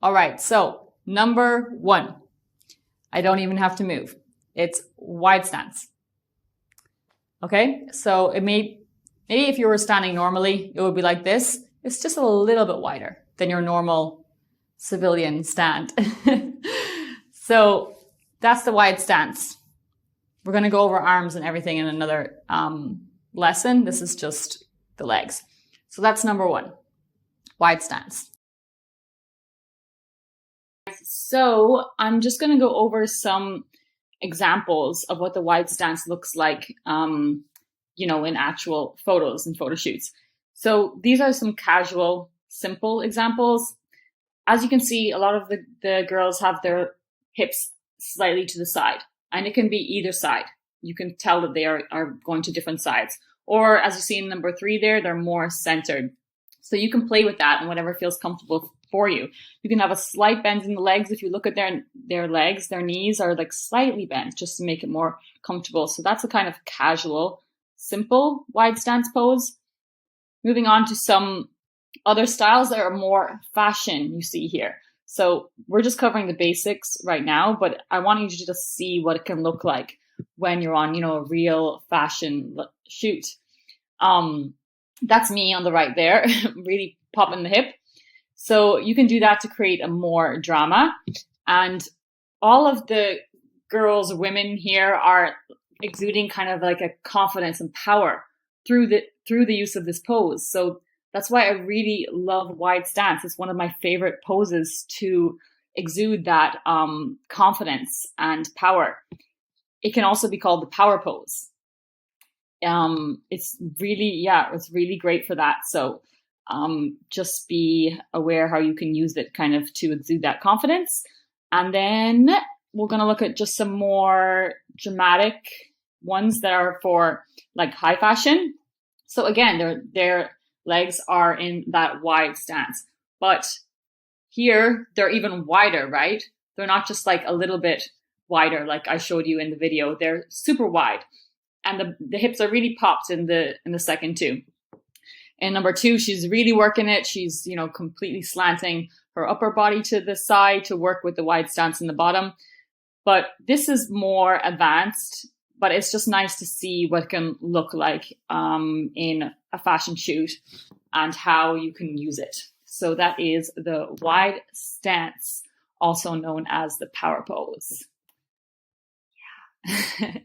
All right, so number 1. I don't even have to move. It's wide stance. Okay, so it maybe if you were standing normally, it would be like this. It's just a little bit wider than your normal civilian stand. So that's the wide stance. We're going to go over arms and everything in another lesson. This is just the legs. So that's number 1, wide stance. So I'm just going to go over some examples of what the wide stance looks like, in actual photos and photo shoots. So these are some casual, simple examples. As you can see, a lot of the girls have their hips slightly to the side, and it can be either side. You can tell that they are going to different sides. Or as you see in number 3 there, they're more centered. So you can play with that and whatever feels comfortable for you. You can have a slight bend in the legs. If you look at their legs, their knees are like slightly bent just to make it more comfortable. So that's a kind of casual, simple wide stance pose. Moving on to some other styles that are more fashion you see here. So we're just covering the basics right now, but I want you to just see what it can look like when you're on, a real fashion shoot. That's me on the right there, really popping the hip. So you can do that to create a more drama. And all of the girls, women here are exuding kind of like a confidence and power through the use of this pose. So that's why I really love wide stance. It's one of my favorite poses to exude that confidence and power. It can also be called the power pose. It's really great for that. So just be aware how you can use it kind of to exude that confidence. And then we're going to look at just some more dramatic ones that are for like high fashion. So again, their legs are in that wide stance, but here they're even wider, right? They're not just like a little bit wider like I showed you in the video. They're super wide. And the hips are really popped in the second too. In number 2, she's really working it. She's, completely slanting her upper body to the side to work with the wide stance in the bottom. But this is more advanced, but it's just nice to see what it can look like in a fashion shoot and how you can use it. So that is the wide stance, also known as the power pose. Yeah.